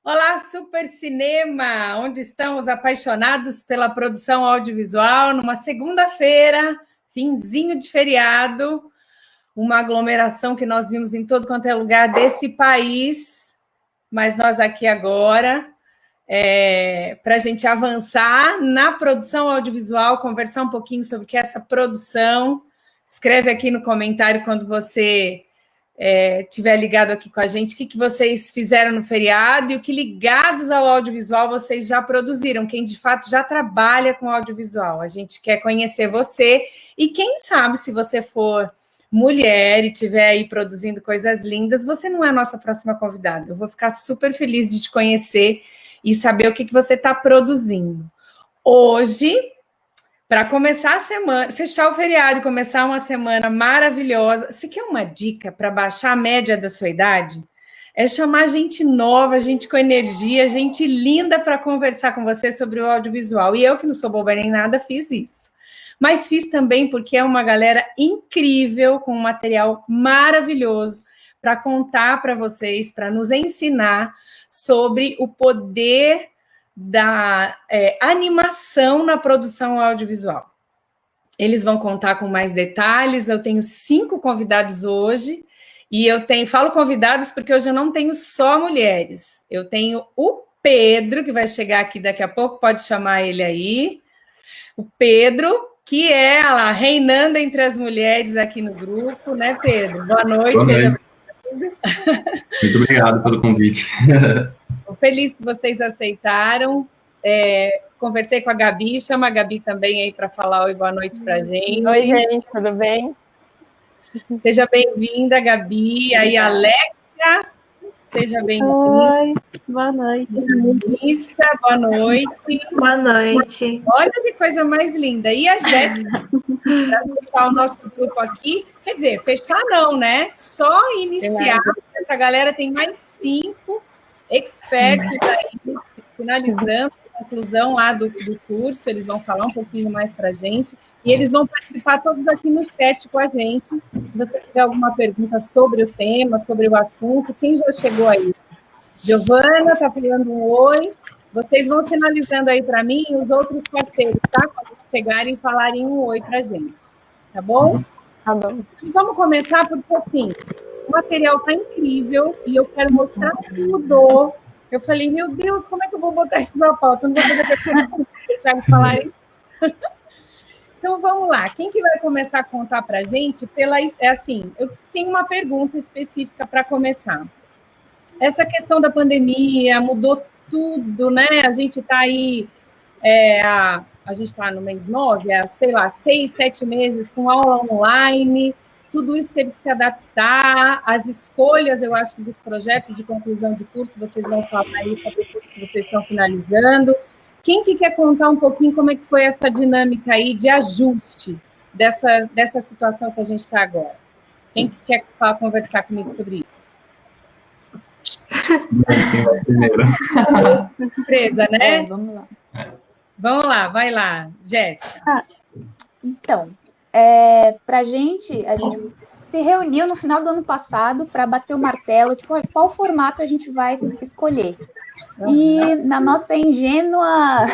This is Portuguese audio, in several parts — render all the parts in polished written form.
Olá, Super Cinema, onde estamos apaixonados pela produção audiovisual, numa segunda-feira, finzinho de feriado, uma aglomeração que nós vimos em todo quanto é lugar desse país, mas nós aqui agora, para a gente avançar na produção audiovisual, conversar um pouquinho sobre o que é essa produção. Escreve aqui no comentário quando você estiver ligado aqui com a gente, o que vocês fizeram no feriado e o que ligados ao audiovisual vocês já produziram, quem de fato já trabalha com audiovisual. A gente quer conhecer você e quem sabe se você for mulher e estiver aí produzindo coisas lindas, você não é a nossa próxima convidada. Eu vou ficar super feliz de te conhecer e saber o que você está produzindo. Hoje, para começar a semana, fechar o feriado e começar uma semana maravilhosa, você quer uma dica para baixar a média da sua idade? É chamar gente nova, gente com energia, gente linda para conversar com você sobre o audiovisual. E eu, que não sou boba nem nada, fiz isso. Mas fiz também porque é uma galera incrível, com um material maravilhoso para contar para vocês, para nos ensinar sobre o poder da animação na produção audiovisual. Eles vão contar com mais detalhes. Eu tenho 5 convidados hoje, e falo convidados porque hoje eu não tenho só mulheres. Eu tenho o Pedro, que vai chegar aqui daqui a pouco, pode chamar ele aí. O Pedro, que é lá, reinando entre as mulheres aqui no grupo, né, Pedro? Boa noite. Boa noite. Muito obrigado pelo convite. Estou feliz que vocês aceitaram. Conversei com a Gabi, chama a Gabi também aí para falar oi, boa noite para a gente. Oi, gente, tudo bem? Seja bem-vinda, Gabi. Aí, Alexia, seja bem-vinda. Oi, boa noite. Melissa, boa noite. Boa noite. Olha que coisa mais linda. E a Jéssica, para fechar o nosso grupo aqui, quer dizer, fechar não, né? Só iniciar. Essa galera tem mais 5 experts aí, finalizando a conclusão lá do curso. Eles vão falar um pouquinho mais para a gente. E eles vão participar todos aqui no chat com a gente. Se você tiver alguma pergunta sobre o tema, sobre o assunto, quem já chegou aí? Giovana está falando um oi. Vocês vão sinalizando aí para mim os outros parceiros, tá? Quando chegarem, falarem um oi para a gente. Tá bom? Tá bom. Vamos começar porque, assim, o material está incrível e eu quero mostrar tudo. Eu falei, meu Deus, como é que eu vou botar isso na pauta? Não vou poder deixar eles falarem. Então, vamos lá. Quem que vai começar a contar para a gente? Eu tenho uma pergunta específica para começar. Essa questão da pandemia mudou tudo, né? A gente está aí, a gente está no mês 9, 6, 7 meses com aula online, tudo isso teve que se adaptar, as escolhas, eu acho, dos projetos de conclusão de curso, vocês vão falar isso depois que vocês estão finalizando. Quem que quer contar um pouquinho como é que foi essa dinâmica aí de ajuste dessa situação que a gente está agora? Quem que quer conversar comigo sobre isso? Quem vai primeiro? Surpresa, né? Vamos lá. Vamos lá, vai lá, Jéssica. Então, para a gente se reuniu no final do ano passado para bater o martelo, tipo, qual formato a gente vai escolher. E na nossa ingênua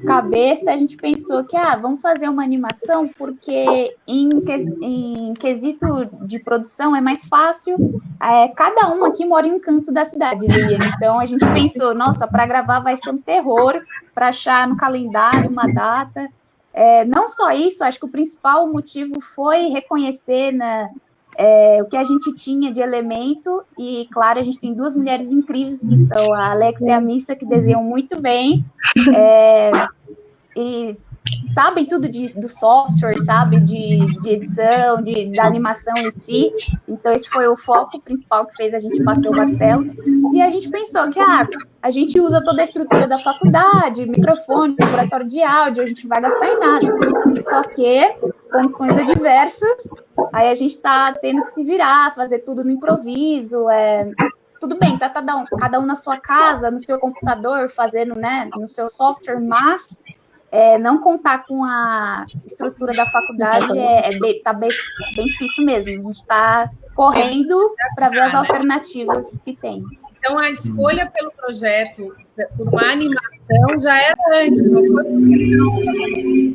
cabeça, a gente pensou que, vamos fazer uma animação, porque em quesito de produção é mais fácil. Cada um aqui mora em um canto da cidade, Liane. Então, a gente pensou, nossa, para gravar vai ser um terror, para achar no calendário uma data. Não só isso, acho que o principal motivo foi reconhecer o que a gente tinha de elemento, e claro, a gente tem 2 mulheres incríveis, que são a Alexia e a Missa, que desenham muito bem, e sabem tudo do software, sabe, de edição, da animação em si. Então esse foi o foco principal que fez a gente bater o martelo, e a gente pensou que a gente usa toda a estrutura da faculdade, microfone, laboratório de áudio, a gente vai gastar em nada, só que condições adversas, aí a gente está tendo que se virar, fazer tudo no improviso. Tudo bem, tá cada um na sua casa, no seu computador, fazendo, né, no seu software, mas não contar com a estrutura da faculdade tá bem difícil mesmo. A gente está correndo para ver as alternativas que tem. Então, a escolha pelo projeto, por uma animação, já era antes, não foi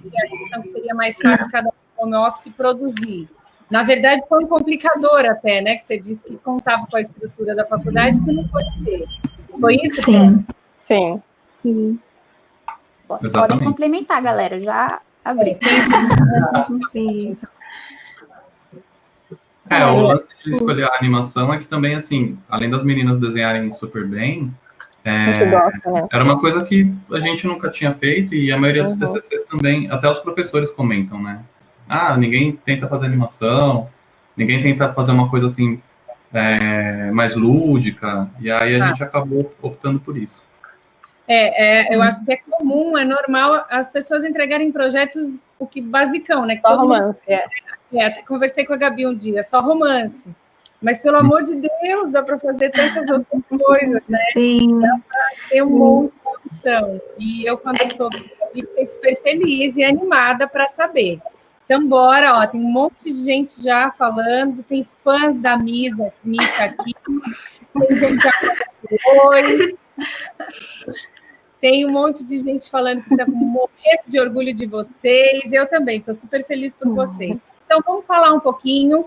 porque a questão que seria mais fácil cada home office produzir. Na verdade, foi um complicador até, né? Que você disse que contava com a estrutura da faculdade, que não foi ter. Foi isso? Sim. Sim. Sim. Podem complementar, galera. Já abri. O lance de escolher a animação é que também, assim, além das meninas desenharem super bem, era uma coisa que a gente nunca tinha feito e a maioria dos TCCs também, até os professores comentam, né? Ninguém tenta fazer animação, ninguém tenta fazer uma coisa assim, mais lúdica, e aí a gente acabou optando por isso. Eu acho que é comum, é normal as pessoas entregarem projetos o que basicão, né? Que só romance, até conversei com a Gabi um dia, só romance. Mas, pelo amor de Deus, dá para fazer tantas outras coisas, né? Sim. Dá para ter um monte de opção. E eu, quando estou fiquei super feliz e animada para saber. Então, bora, tem um monte de gente já falando, tem fãs da Mica aqui, tem gente já falando oi. Tem um monte de gente falando que está morrendo de orgulho de vocês. Eu também, estou super feliz por vocês. Então, vamos falar um pouquinho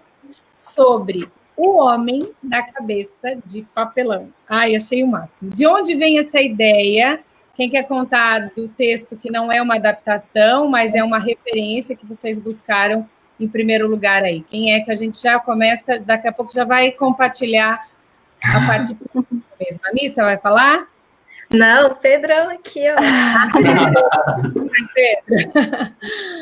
sobre o homem da cabeça de papelão. Achei o máximo. De onde vem essa ideia? Quem quer contar do texto que não é uma adaptação, mas é uma referência que vocês buscaram em primeiro lugar aí? Quem é que a gente já começa, daqui a pouco já vai compartilhar a parte mesmo. A Missa vai falar? Não, o Pedrão aqui, ó.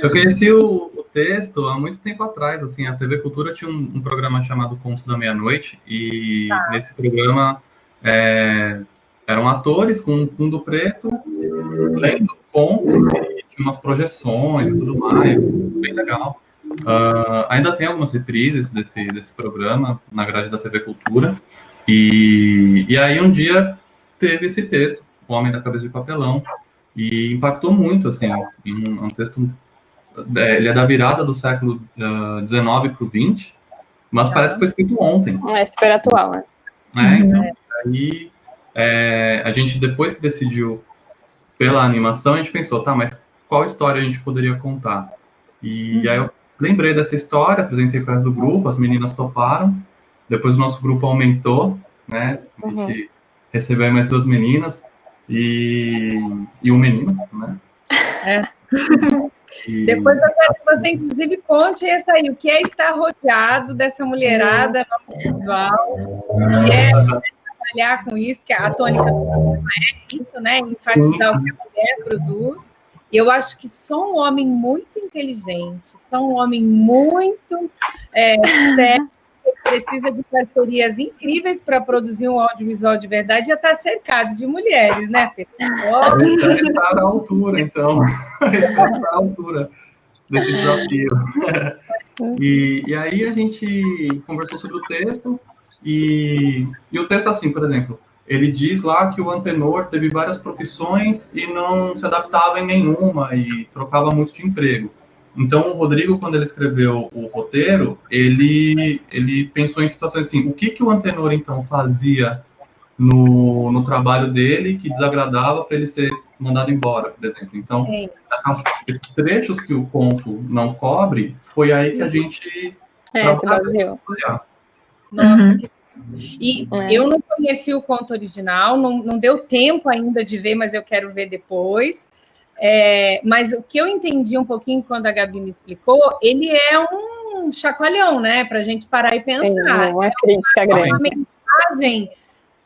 Eu conheci o texto há muito tempo atrás, assim, a TV Cultura tinha um programa chamado Contos da Meia-Noite, e nesse programa eram atores com um fundo preto, lendo contos, e tinha umas projeções e tudo mais, bem legal. Ainda tem algumas reprises desse programa na grade da TV Cultura, e aí um dia teve esse texto, O Homem da Cabeça de Papelão, e impactou muito, assim, um texto, ele é da virada do século XIX para o XX, mas parece que foi escrito ontem. É super atual, né? Então, aí a gente, depois que decidiu pela animação, a gente pensou, mas qual história a gente poderia contar? E aí eu lembrei dessa história, apresentei para o resto do grupo, as meninas toparam, depois o nosso grupo aumentou, né, a gente recebeu mais 2 meninas e um menino, né? Depois eu quero que você, inclusive, conte essa aí, o que é estar rodeado dessa mulherada no visual, que é trabalhar com isso, que a tônica é isso, né? Enfatizar o que a mulher produz. E eu acho que só um homem muito inteligente, só um homem muito sério, precisa de parcerias incríveis para produzir um audiovisual de verdade, já está cercado de mulheres, né, Pedro? Está à altura, então. Está à altura desse desafio. E aí a gente conversou sobre o texto, e o texto, assim, por exemplo, ele diz lá que o Antenor teve várias profissões e não se adaptava em nenhuma e trocava muito de emprego. Então, o Rodrigo, quando ele escreveu o roteiro, ele pensou em situações assim, o que o Antenor, então, fazia no trabalho dele que desagradava para ele ser mandado embora, por exemplo. Então, esses trechos que o conto não cobre, foi aí que a gente trabalhou. Nossa, e eu não conheci o conto original, não deu tempo ainda de ver, mas eu quero ver depois. Mas o que eu entendi um pouquinho quando a Gabi me explicou, ele é um chacoalhão, né? Para a gente parar e pensar. Uma crítica grande. Uma mensagem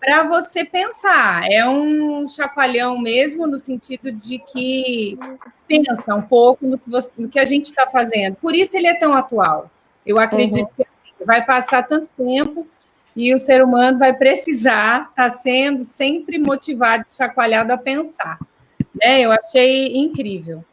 para você pensar. É um chacoalhão mesmo, no sentido de que pensa um pouco no que a gente está fazendo. Por isso ele é tão atual. Eu acredito que vai passar tanto tempo e o ser humano vai precisar estar sendo sempre motivado, chacoalhado a pensar. Eu achei incrível.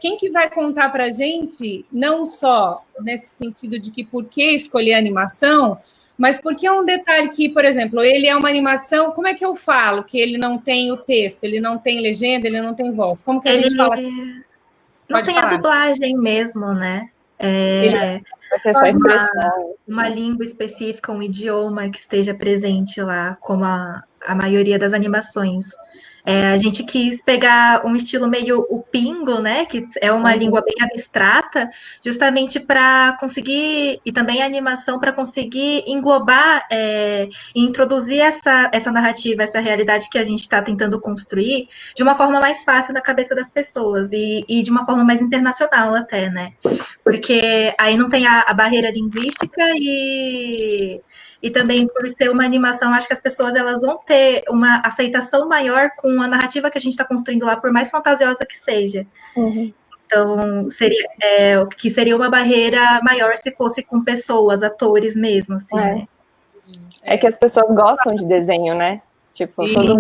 Quem que vai contar para a gente, não só nesse sentido de que por que escolher animação, mas porque é um detalhe que, por exemplo, ele é uma animação, como é que eu falo que ele não tem o texto, ele não tem legenda, ele não tem voz? Como que a gente fala? Não tem a dublagem mesmo, né? Vai ser só expressão. uma língua específica, um idioma que esteja presente lá, como a maioria das animações. A gente quis pegar um estilo meio o Pingo, né? Que é uma língua bem abstrata, justamente para conseguir, e também a animação para conseguir englobar e introduzir essa narrativa, essa realidade que a gente está tentando construir de uma forma mais fácil na cabeça das pessoas e de uma forma mais internacional até, né? Porque aí não tem a barreira linguística e também por ser uma animação, acho que as pessoas elas vão ter uma aceitação maior com a narrativa que a gente está construindo lá, por mais fantasiosa que seja. Então, seria uma barreira maior se fosse com pessoas, atores mesmo, assim, né? É que as pessoas gostam de desenho, né? Tipo, todo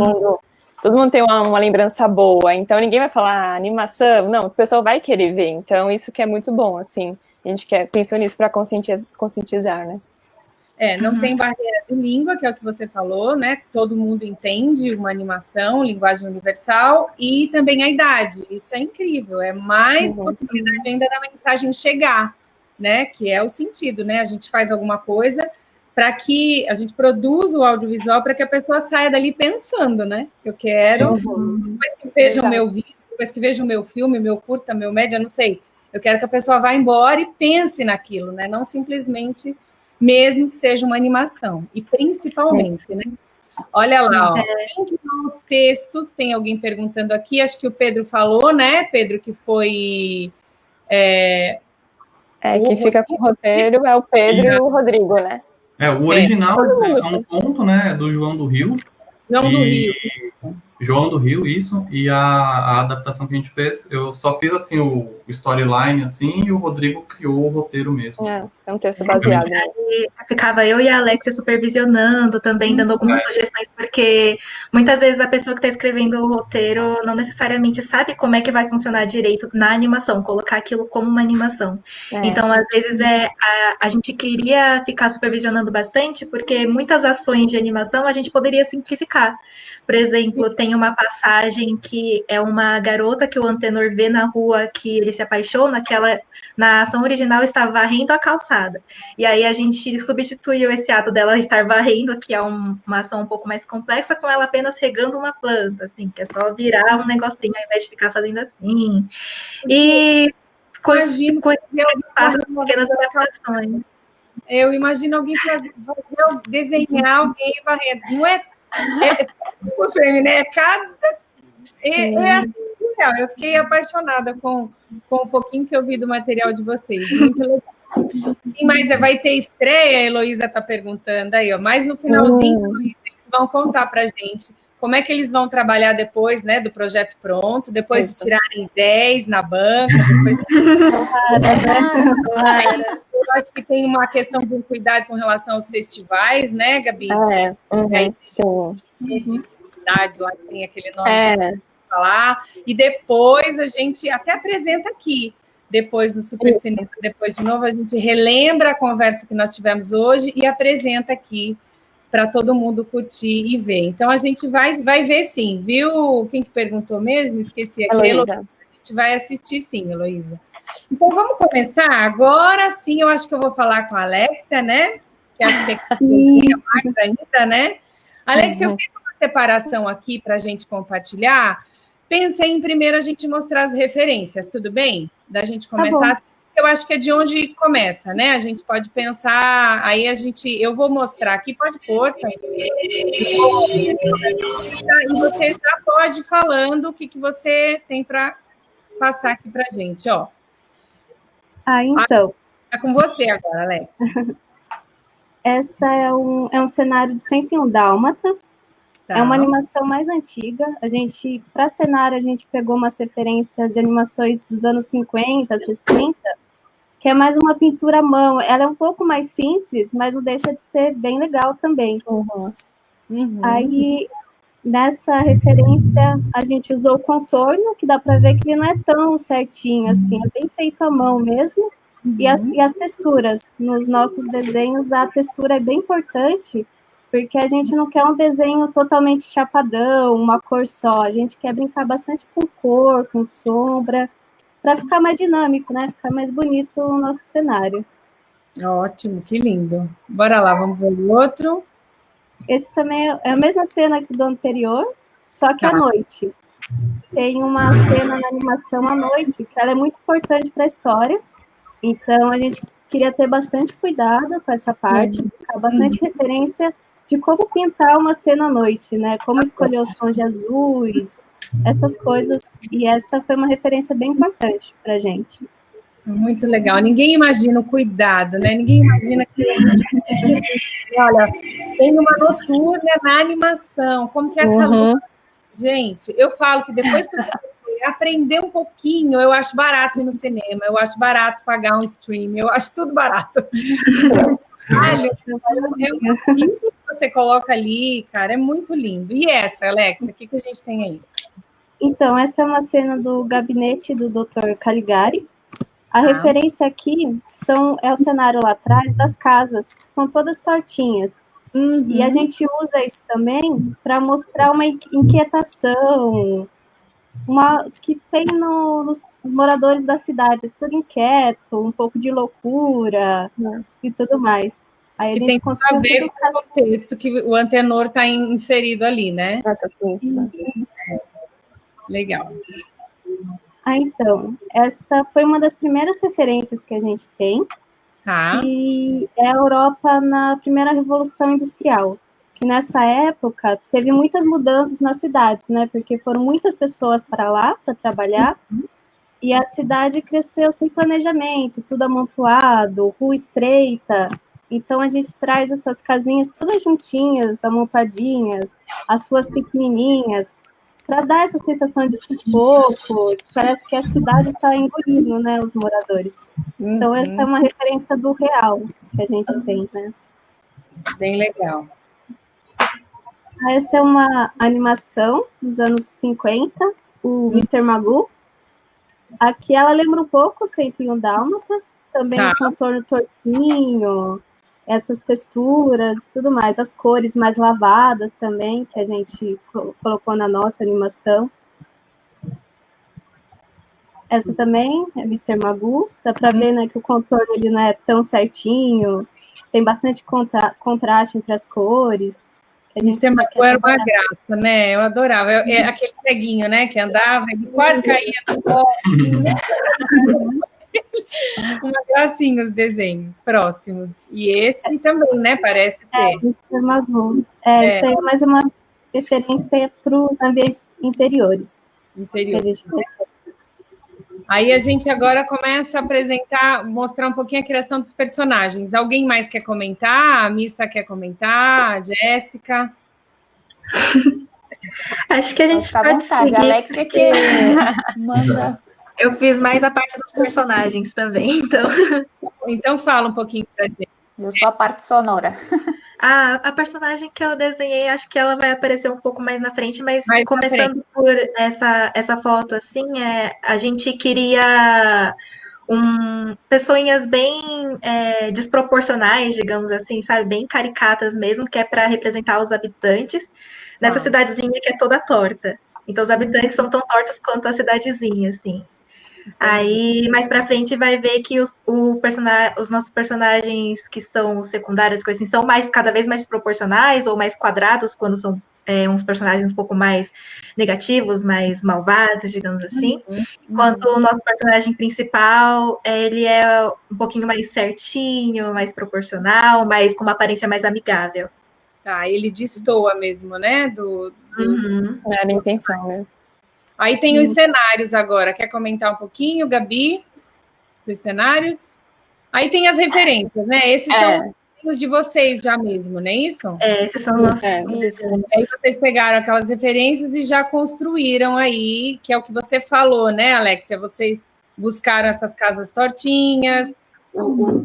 mundo tem uma lembrança boa, então ninguém vai falar animação, não, o pessoal vai querer ver, então isso que é muito bom, assim, a gente pensou nisso para conscientizar, né? Não tem barreira de língua, que é o que você falou, né? Todo mundo entende uma animação, linguagem universal, e também a idade. Isso é incrível, é mais possibilidade ainda da mensagem chegar, né? Que é o sentido, né? A gente faz alguma coisa para que a gente produza o audiovisual para que a pessoa saia dali pensando, né? Eu quero, depois que veja o meu vídeo, depois que veja o meu filme, meu curta, meu média, não sei. Eu quero que a pessoa vá embora e pense naquilo, né? Não simplesmente, mesmo que seja uma animação. E principalmente, né? Olha lá, ó. Quem que são os textos? Tem alguém perguntando aqui, acho que o Pedro falou, né, Pedro, que foi... que fica com o roteiro é o Pedro e o Rodrigo, né? O original é um conto, né, do João do Rio. João do Rio, isso. E a adaptação que a gente fez, eu só fiz, assim, o storyline, assim, e o Rodrigo criou o roteiro mesmo. É um texto baseado. Ficava eu e a Alexia supervisionando também, dando algumas sugestões, porque muitas vezes a pessoa que está escrevendo o roteiro não necessariamente sabe como é que vai funcionar direito na animação, colocar aquilo como uma animação. Então, às vezes, a gente queria ficar supervisionando bastante, porque muitas ações de animação a gente poderia simplificar. Por exemplo, tem uma passagem que é uma garota que o Antenor vê na rua que ele se apaixona, que ela, na ação original, está varrendo a calçada. E aí a gente substituiu esse ato dela estar varrendo, que é uma ação um pouco mais complexa, com ela apenas regando uma planta, assim, que é só virar um negocinho ao invés de ficar fazendo assim. E coisas que fazem pequenas adaptações. Eu imagino alguém desenhar alguém varrendo. Não é né? É assim, eu fiquei apaixonada com um pouquinho que eu vi do material de vocês. Muito legal. Mas vai ter estreia, a Heloísa está perguntando aí, ó. Mas no finalzinho, Heloísa, eles vão contar para a gente como é que eles vão trabalhar depois, né, do projeto pronto, depois de tirarem 10 na banca, depois eu acho que tem uma questão de cuidado com relação aos festivais, né, Gabi? Sim. Cidade lá que tem aquele nome falar. E depois a gente até apresenta aqui. Depois do Super Cinema, depois de novo, a gente relembra a conversa que nós tivemos hoje e apresenta aqui para todo mundo curtir e ver. Então, a gente vai ver sim, viu? Quem que perguntou mesmo? Esqueci aqui. A gente vai assistir sim, Heloísa. Então, vamos começar? Agora sim, eu acho que eu vou falar com a Alexia, né? Que acho que é mais ainda, né? Alexia, eu fiz uma separação aqui para a gente compartilhar. Pensei em primeiro a gente mostrar as referências, tudo bem? Da gente começar assim, eu acho que é de onde começa, né? A gente pode pensar, aí eu vou mostrar aqui, pode pôr, tá? E você já pode ir falando o que você tem para passar aqui para a gente, ó. Então. Tá com você agora, Alex. Essa é um cenário de 101 Dálmatas. É uma animação mais antiga. Para cenário, a gente pegou umas referências de animações dos anos 50, 60, que é mais uma pintura à mão. Ela é um pouco mais simples, mas não deixa de ser bem legal também. Aí, nessa referência, a gente usou o contorno, que dá para ver que ele não é tão certinho assim, é bem feito à mão mesmo. E as texturas. Nos nossos desenhos, a textura é bem importante, porque a gente não quer um desenho totalmente chapadão, uma cor só. A gente quer brincar bastante com cor, com sombra. para ficar mais dinâmico, né? Ficar mais bonito o nosso cenário. Ótimo, que lindo. Bora lá, vamos ver o outro. Esse também é a mesma cena que do anterior, só que à noite. Tem uma cena na animação à noite, que ela é muito importante para a história. Então, a gente queria ter bastante cuidado com essa parte, buscar bastante referência de como pintar uma cena à noite, né? Como escolher os tons de azuis, essas coisas. E essa foi uma referência bem importante para a gente. Muito legal. Ninguém imagina o cuidado, né? Ninguém imagina que a gente... Olha, tem uma noturna na animação. Como que é essa luz? Gente, eu falo que depois que eu comecei a aprender um pouquinho, eu acho barato ir no cinema, eu acho barato pagar um stream, eu acho tudo barato. Olha, é isso que você coloca ali, cara, é muito lindo. E essa, Alexa, o que a gente tem aí? Então, essa é uma cena do gabinete do Dr. Caligari. A referência aqui é o cenário lá atrás das casas, são todas tortinhas. E a gente usa isso também para mostrar uma inquietação, que tem nos moradores da cidade, tudo inquieto, um pouco de loucura e tudo mais. Aí a gente tem a ver com o contexto que o Antenor está inserido ali, né? Legal. Então, essa foi uma das primeiras referências que a gente tem, que é a Europa na primeira Revolução Industrial. Que nessa época teve muitas mudanças nas cidades, né? Porque foram muitas pessoas para lá para trabalhar, e a cidade cresceu sem planejamento, tudo amontoado, rua estreita. Então a gente traz essas casinhas todas juntinhas, amontadinhas, as ruas pequenininhas, para dar essa sensação de sufoco, parece que a cidade está engolindo, né, os moradores. Então, essa é uma referência do real que a gente tem, né? Bem legal. Essa é uma animação dos anos 50, o Mr. Magoo. Aqui ela lembra um pouco o 101 Dálmatas, também o contorno tortinho, essas texturas e tudo mais, as cores mais lavadas também, que a gente colocou na nossa animação. Essa também é Mr. Magoo, dá para ver, né, que o contorno ele não é tão certinho, tem bastante contraste entre as cores. Mr. Magoo era uma graça, né? Eu adorava. É aquele ceguinho, né, que andava e quase caía no pó. Uma gracinha os desenhos próximos. E esse também, né? Parece ter. Mr. Magoo. Essa é mais uma referência para os ambientes interiores. Aí a gente agora começa a apresentar, mostrar um pouquinho a criação dos personagens. Alguém mais quer comentar? A Missa quer comentar? A Jéssica? Acho que a gente pode seguir. A Alexia que manda... Eu fiz mais a parte dos personagens também, então... Então fala um pouquinho pra gente. Eu sou a parte sonora. A personagem que eu desenhei, acho que ela vai aparecer um pouco mais na frente, mas começando por essa foto, assim, a gente queria pessoinhas bem desproporcionais, digamos assim, sabe? Bem caricatas mesmo, que é para representar os habitantes nessa cidadezinha que é toda torta. Então, os habitantes são tão tortos quanto a cidadezinha, assim. Aí, mais pra frente, vai ver que os nossos personagens que são secundários, coisas assim, são cada vez mais proporcionais ou mais quadrados, quando são uns personagens um pouco mais negativos, mais malvados, digamos assim. Enquanto o nosso personagem principal, ele é um pouquinho mais certinho, mais proporcional, mas com uma aparência mais amigável. Tá, ele destoa mesmo, né? Era a intenção, né? Aí tem os cenários agora. Quer comentar um pouquinho, Gabi? Dos cenários? Aí tem as referências, né? Esses são os de vocês já mesmo, não é isso? Esses são os nossos. Aí vocês pegaram aquelas referências e já construíram aí, que é o que você falou, né, Alexia? Vocês buscaram essas casas tortinhas,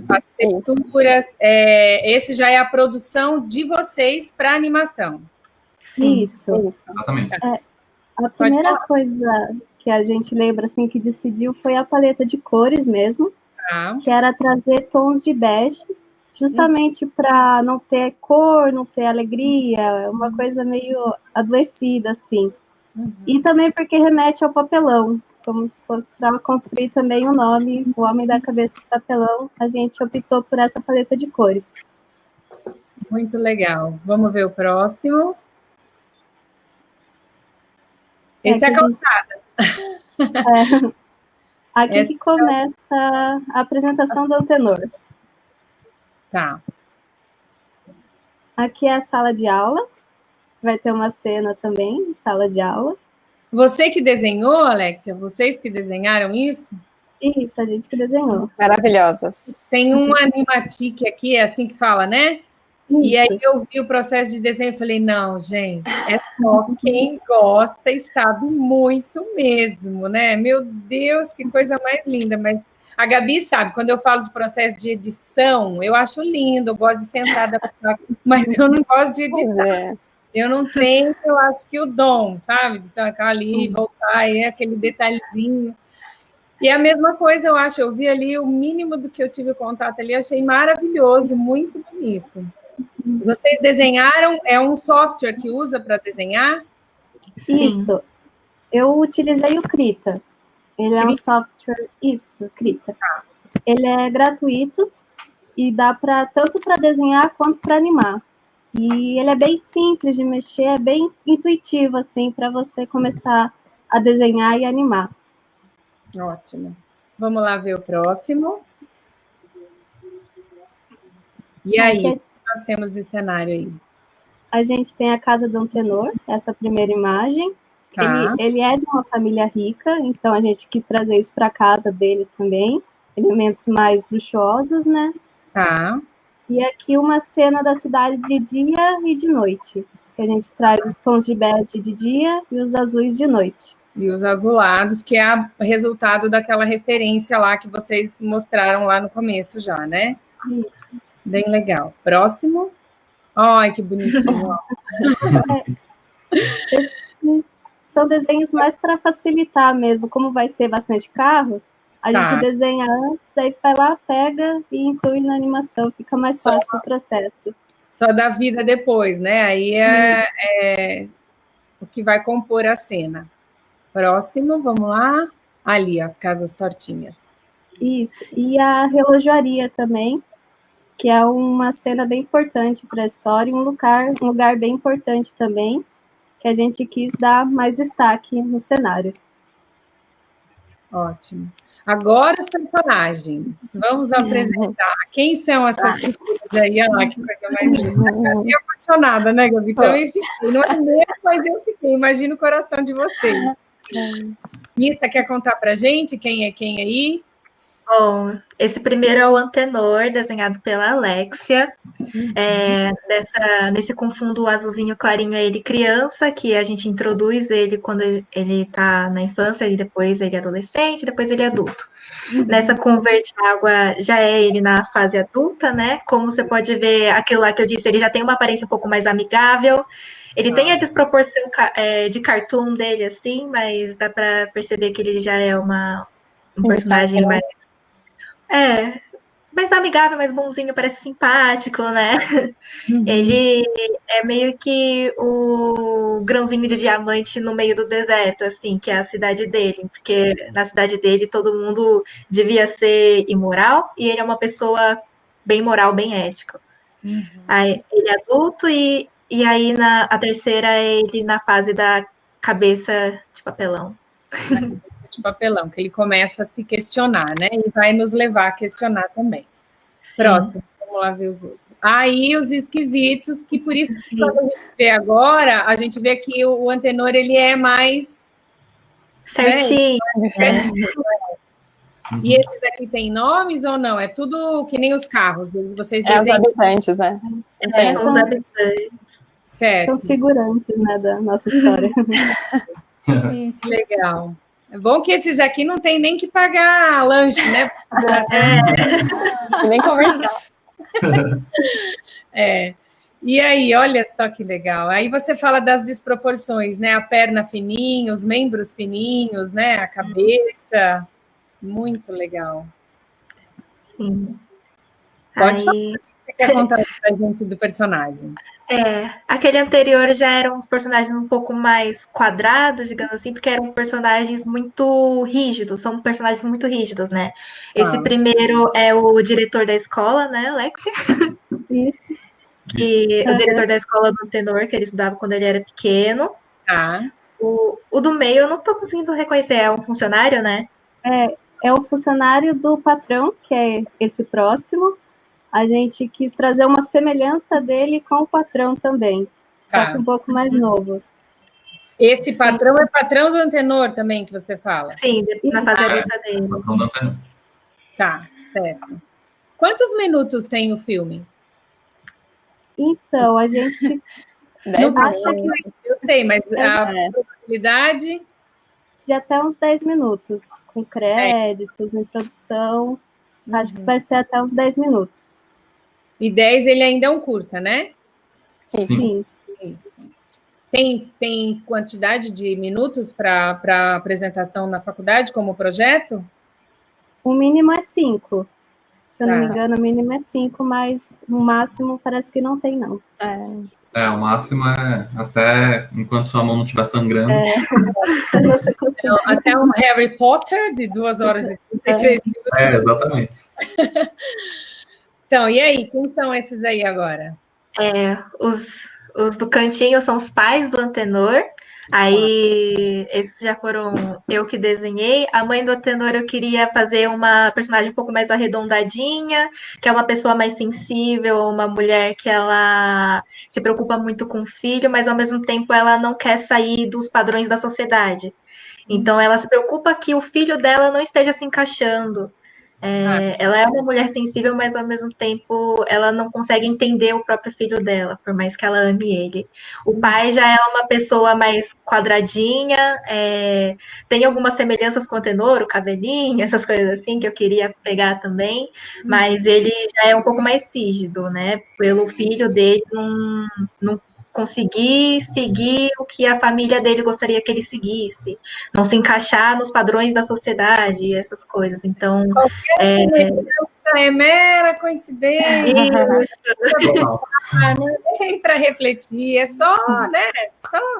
as texturas. Esse já é a produção de vocês para animação. Isso. Exatamente. A primeira coisa que a gente lembra, assim, que decidiu foi a paleta de cores mesmo, que era trazer tons de bege, justamente para não ter cor, não ter alegria, uma coisa meio adoecida, assim. E também porque remete ao papelão, como se fosse para construir também o nome, o Homem da Cabeça de Papelão, a gente optou por essa paleta de cores. Muito legal. Vamos ver o próximo. Esse é a calçada. Aqui que começa a apresentação do Antenor. Tá. Aqui é a sala de aula. Vai ter uma cena também, sala de aula. Você que desenhou, Alexia? Vocês que desenharam isso? Isso, a gente que desenhou. Maravilhosas. Tem um animatic aqui, é assim que fala, né? Isso. E aí eu vi o processo de desenho e falei, não, gente, é só quem gosta e sabe muito mesmo, né? Meu Deus, que coisa mais linda. Mas a Gabi sabe, quando eu falo de processo de edição, eu acho lindo, eu gosto de sentar, mas eu não gosto de editar. Eu não tenho, eu acho que o dom, sabe? De ficar ali, voltar, aquele detalhezinho. E a mesma coisa, eu acho, eu vi ali o mínimo do que eu tive contato ali, eu achei maravilhoso, muito bonito. Vocês desenharam, é um software que usa para desenhar? Isso. Eu utilizei o Krita. Ele é um software, Krita. Ele é gratuito e dá tanto para desenhar quanto para animar. E ele é bem simples de mexer, é bem intuitivo, assim, para você começar a desenhar e animar. Ótimo. Vamos lá ver o próximo. E aí, o que nós temos de cenário aí? A gente tem a casa do Antenor, essa primeira imagem. Tá. Ele é de uma família rica, então a gente quis trazer isso para a casa dele também. Elementos mais luxuosos, né? Tá. E aqui uma cena da cidade de dia e de noite. Que a gente traz os tons de bege de dia e os azuis de noite. E os azulados, que é resultado daquela referência lá que vocês mostraram lá no começo já, né? Bem legal. Próximo. Ai, que bonitinho. São desenhos mais para facilitar mesmo. Como vai ter bastante carros, a gente desenha antes, daí vai lá, pega e inclui na animação. Fica mais fácil o processo. Só dá vida depois, né? Aí é o que vai compor a cena. Próximo, vamos lá. Ali, as casas tortinhas. Isso. E a relojoaria também, que é uma cena bem importante para a história, um lugar bem importante também, que a gente quis dar mais destaque no cenário. Ótimo. Agora os personagens. Vamos apresentar. Quem são essas figuras aí? Olha lá, que coisa mais linda. Eu fiquei apaixonada, né, Gabi? Também fiquei. Não é mesmo, mas eu fiquei. Imagino o coração de vocês. Missa, quer contar pra gente quem é quem aí? Bom, esse primeiro é o Antenor, desenhado pela Alexia. Nesse confundo azulzinho clarinho é ele criança, que a gente introduz ele quando ele está na infância, e depois ele é adolescente, depois ele é adulto. Nessa com verde água já é ele na fase adulta, né? Como você pode ver, aquilo lá que eu disse, ele já tem uma aparência um pouco mais amigável. Ele tem a desproporção de cartoon dele, assim, mas dá para perceber que ele já é um personagem mais... mais amigável, mais bonzinho, parece simpático, né? Ele é meio que o grãozinho de diamante no meio do deserto, assim, que é a cidade dele. Porque na cidade dele todo mundo devia ser imoral e ele é uma pessoa bem moral, bem ética. Aí, ele é adulto e aí a terceira é ele na fase da cabeça de papelão. De papelão, que ele começa a se questionar, né? E vai nos levar a questionar também. Próximo, vamos lá ver os outros. Aí os esquisitos, que por isso que quando a gente vê agora, a gente vê que o Antenor, ele é mais... certinho. Né? E esses aqui têm nomes ou não? É tudo que nem os carros. Vocês os habitantes, né? São os habitantes. Certo. São os figurantes, né, da nossa história. Legal. É bom que esses aqui não tem nem que pagar lanche, né? Nem conversar. E aí, olha só que legal. Aí você fala das desproporções, né? A perna fininha, os membros fininhos, né? A cabeça. Muito legal. Sim. Pode falar o que você quer contar pra gente do personagem? Aquele anterior já eram os personagens um pouco mais quadrados, digamos assim, porque eram personagens muito rígidos, são personagens muito rígidos, né? Esse primeiro é o diretor da escola, né, Alexia? Isso. Que o diretor da escola do Antenor, que ele estudava quando ele era pequeno. O do meio eu não tô conseguindo reconhecer, é um funcionário, né? É o funcionário do patrão, que é esse próximo. A gente quis trazer uma semelhança dele com o patrão também, só que um pouco mais novo. Esse patrão é patrão do Antenor também, que você fala? Sim, na fase adulta dele. Patrão do Antenor. Tá, certo. Quantos minutos tem o filme? Então, a gente acha que... Eu sei, mas a probabilidade... De até uns 10 minutos, com créditos, introdução. Acho que vai ser até uns 10 minutos. E 10 ele ainda é um curta, né? Sim. Isso. Tem quantidade de minutos para apresentação na faculdade como projeto? O mínimo é 5. Se eu não me engano, o mínimo é 5, mas no máximo parece que não tem, não. O máximo é até enquanto sua mão não estiver sangrando. Então, até um Harry Potter de 2 horas e 33 minutos. Exatamente. Então, e aí? Quem são esses aí agora? Os do cantinho são os pais do Antenor. Aí, esses já foram eu que desenhei. A mãe do Antenor eu queria fazer uma personagem um pouco mais arredondadinha, que é uma pessoa mais sensível, uma mulher que ela se preocupa muito com o filho, mas ao mesmo tempo ela não quer sair dos padrões da sociedade. Então ela se preocupa que o filho dela não esteja se encaixando. Ela é uma mulher sensível, mas ao mesmo tempo ela não consegue entender o próprio filho dela, por mais que ela ame ele. O pai já é uma pessoa mais quadradinha, tem algumas semelhanças com o Antenor, o cabelinho, essas coisas assim, que eu queria pegar também, mas ele já é um pouco mais rígido, né? Pelo filho dele não conseguir seguir o que a família dele gostaria que ele seguisse, não se encaixar nos padrões da sociedade, essas coisas. Então, é mera coincidência. Não é nem para refletir, é só, né?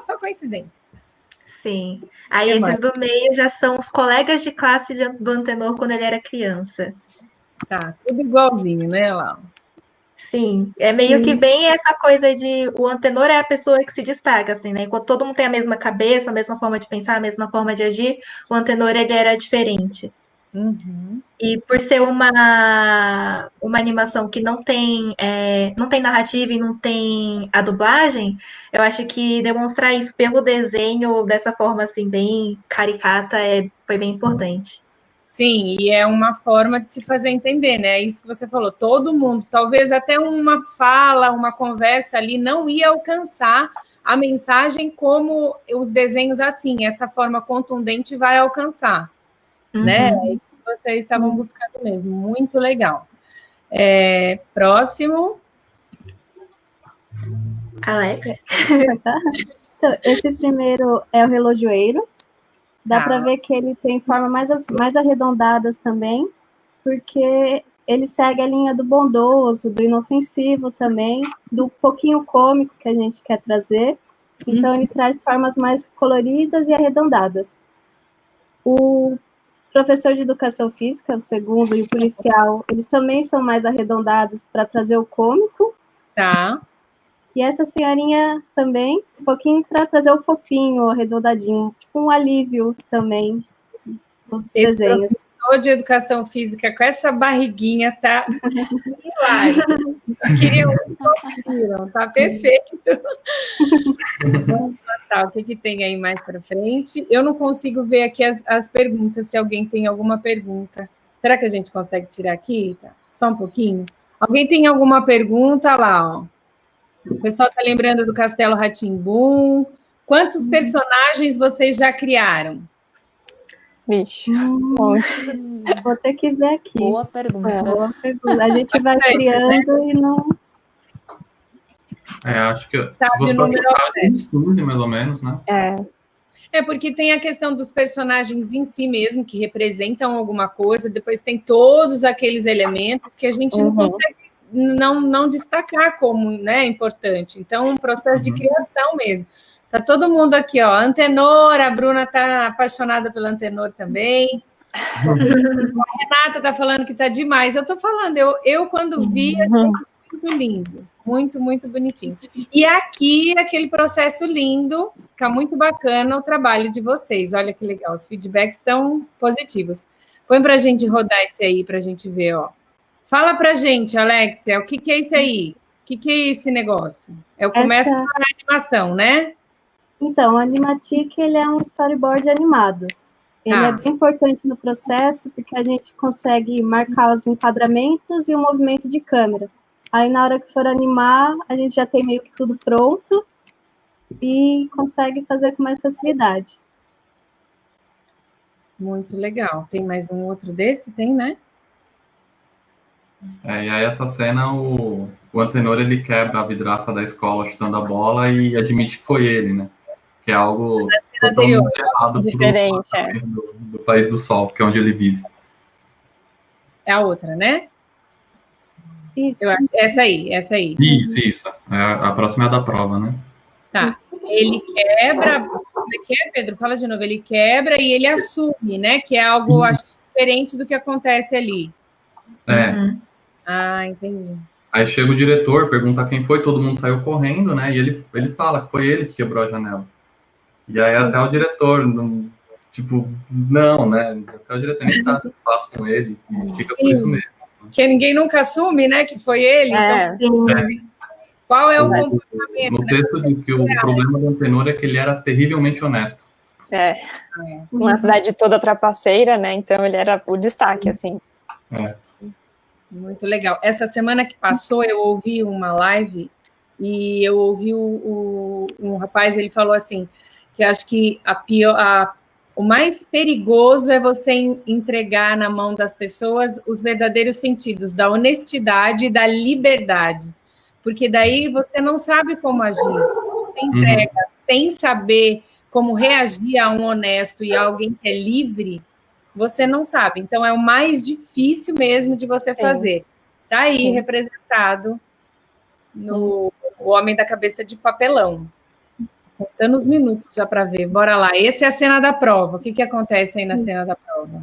Só coincidência. Sim. Aí esses do meio já são os colegas de classe do Antenor quando ele era criança. Tá, tudo igualzinho, né, Lau? Sim, é meio que bem essa coisa de o Antenor é a pessoa que se destaca, assim, né? Enquanto todo mundo tem a mesma cabeça, a mesma forma de pensar, a mesma forma de agir, o Antenor ele era diferente. E por ser uma animação que não tem narrativa e não tem a dublagem, eu acho que demonstrar isso pelo desenho dessa forma assim bem caricata foi bem importante. Sim, e é uma forma de se fazer entender, né? Isso que você falou, todo mundo, talvez até uma fala, uma conversa ali não ia alcançar a mensagem como os desenhos assim, essa forma contundente vai alcançar, né? É isso que vocês estavam buscando mesmo, muito legal. Próximo. Alex. Então, esse primeiro é o relojoeiro. Dá para ver que ele tem formas mais arredondadas também, porque ele segue a linha do bondoso, do inofensivo também, do pouquinho cômico que a gente quer trazer. Então, ele traz formas mais coloridas e arredondadas. O professor de educação física, o segundo, e o policial, eles também são mais arredondados para trazer o cômico. Tá. E essa senhorinha também, um pouquinho para trazer o fofinho, o arredondadinho, tipo um alívio também dos desenhos. Professor de educação física com essa barriguinha tá hilário. Conseguiram, tá perfeito. Vamos passar, o que tem aí mais para frente? Eu não consigo ver aqui as perguntas, se alguém tem alguma pergunta. Será que a gente consegue tirar aqui? Só um pouquinho? Alguém tem alguma pergunta lá, ó? O pessoal está lembrando do Castelo Rá-Tim-Bum. Quantos personagens vocês já criaram? Vixe, vou ter que ver aqui. Boa pergunta. Boa pergunta. A gente vai criando e não... acho que se fosse para chutar, uns 15, mais ou menos, né? Porque tem a questão dos personagens em si mesmo, que representam alguma coisa, depois tem todos aqueles elementos que a gente não consegue não destacar como, né, importante. Então, um processo de criação mesmo. Tá todo mundo aqui, ó. Antenor, a Bruna tá apaixonada pelo Antenor também. A Renata tá falando que tá demais. Eu tô falando, eu quando vi, achei muito lindo. Muito, muito bonitinho. E aqui, aquele processo lindo, tá muito bacana o trabalho de vocês. Olha que legal, os feedbacks estão positivos. Põe pra gente rodar esse aí, pra gente ver, ó. Fala pra gente, Alexia, o que é isso aí? O que é esse negócio? É o começo da animação, né? Então, o Animatic, ele é um storyboard animado. Ele é bem importante no processo, porque a gente consegue marcar os enquadramentos e o movimento de câmera. Aí, na hora que for animar, a gente já tem meio que tudo pronto e consegue fazer com mais facilidade. Muito legal. Tem mais um outro desse? Tem, né? E aí essa cena, o Antenor, ele quebra a vidraça da escola chutando a bola e admite que foi ele, né? Que é algo totalmente errado diferente, do País do Sol, que é onde ele vive. É a outra, né? Isso. Eu acho, essa aí. Isso. A próxima é a da prova, né? Tá. Ele quebra. Como é que é, Pedro? Fala de novo. Ele quebra e ele assume, né? Que é algo, acho, diferente do que acontece ali. Ah, entendi. Aí chega o diretor, pergunta quem foi, todo mundo saiu correndo, né? E ele fala que foi ele que quebrou a janela. E aí até o diretor, não, né? Até o diretor nem sabe o que faz com ele, e fica por isso mesmo. Que ninguém nunca assume, né? Que foi ele. Então, qual é o comportamento? No texto diz que o problema do Antenor é que ele era terrivelmente honesto. Uma cidade toda trapaceira, né? Então ele era o destaque, assim. Muito legal. Essa semana que passou, eu ouvi uma live e eu ouvi um rapaz, ele falou assim, que acho que o mais perigoso é você entregar na mão das pessoas os verdadeiros sentidos da honestidade e da liberdade, porque daí você não sabe como agir. Você entrega sem saber como reagir a um honesto e a alguém que é livre, você não sabe. Então, é o mais difícil mesmo de você fazer. Está aí representado no O Homem da Cabeça de Papelão. Contando os minutos já para ver. Bora lá. Essa é a cena da prova. O que acontece aí na cena da prova?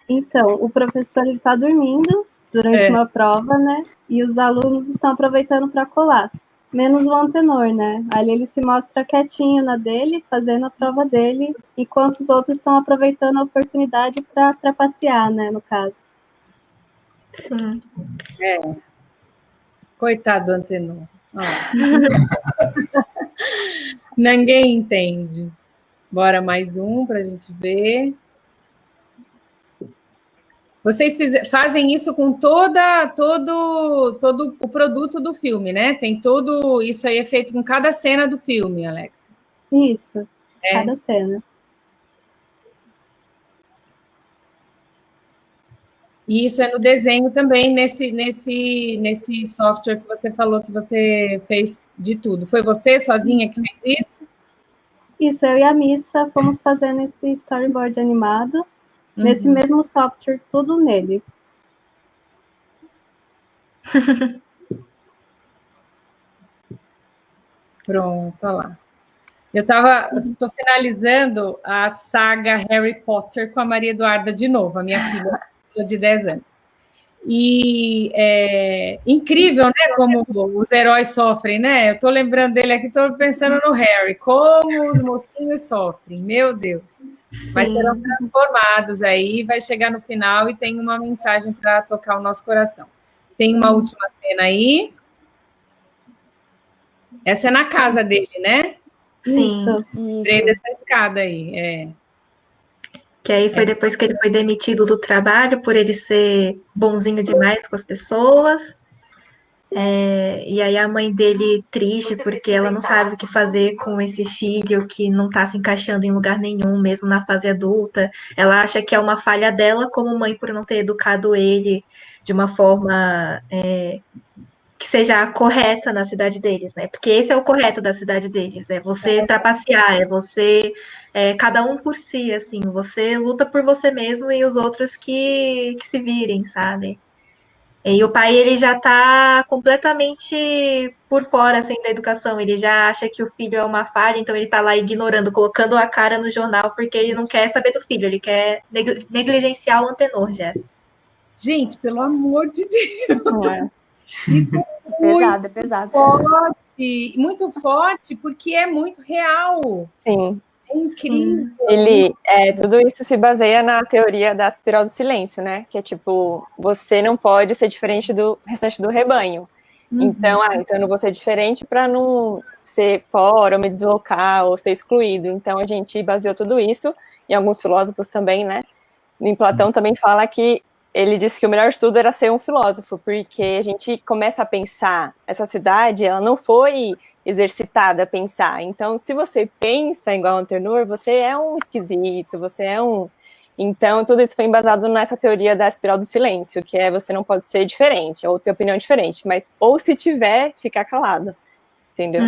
Então, o professor está dormindo durante uma prova, né? E os alunos estão aproveitando para colar. Menos o Antenor, né? Ali ele se mostra quietinho na dele, fazendo a prova dele, enquanto os outros estão aproveitando a oportunidade para trapacear, né? No caso. Sim. Coitado do Antenor. Ninguém entende. Bora mais um para a gente ver. Vocês fazem isso com todo o produto do filme, né? Tem todo isso aí é feito com cada cena do filme, Alex. Isso, cada cena. E isso é no desenho também, nesse software que você falou que você fez de tudo. Foi você sozinha que fez isso? Isso, eu e a Missa fomos fazendo esse storyboard animado. Nesse mesmo software, tudo nele. Pronto, olha lá. Eu estou finalizando a saga Harry Potter com a Maria Eduarda de novo, a minha filha de 10 anos. E é incrível, né, como os heróis sofrem, né? Eu estou lembrando dele aqui, estou pensando no Harry, como os mocinhos sofrem, meu Deus. Mas serão transformados aí, vai chegar no final e tem uma mensagem para tocar o nosso coração. Tem uma última cena aí. Essa é na casa dele, né? Isso. Dessa escada aí, Que aí foi depois que ele foi demitido do trabalho por ele ser bonzinho demais com as pessoas. E aí a mãe dele triste porque ela não sabe o que fazer com esse filho que não está se encaixando em lugar nenhum, mesmo na fase adulta. Ela acha que é uma falha dela como mãe por não ter educado ele de uma forma que seja correta na cidade deles, né? Porque esse é o correto da cidade deles, é você trapacear, é você cada um por si, assim, você luta por você mesmo e os outros que se virem, sabe? E o pai, ele já tá completamente por fora, assim, da educação. Ele já acha que o filho é uma falha, então ele tá lá ignorando, colocando a cara no jornal, porque ele não quer saber do filho, ele quer negligenciar o Antenor já. Gente, pelo amor de Deus. Não é? Isso Pesado, é pesado. muito forte, porque é muito real. Sim. É incrível. Tudo isso se baseia na teoria da espiral do silêncio, né? Que é tipo, você não pode ser diferente do restante do rebanho. Então eu não vou ser diferente para não ser fora, ou me deslocar, ou ser excluído. Então a gente baseou tudo isso, e alguns filósofos também, né? Em Platão também fala que ele disse que o melhor estudo era ser um filósofo, porque a gente começa a pensar, essa cidade, ela não foi exercitada a pensar. Então, se você pensa igual a Antenor, você é um esquisito, você é um... Então, tudo isso foi embasado nessa teoria da espiral do silêncio, que é você não pode ser diferente, ou ter opinião diferente, mas ou se tiver, ficar calado, entendeu?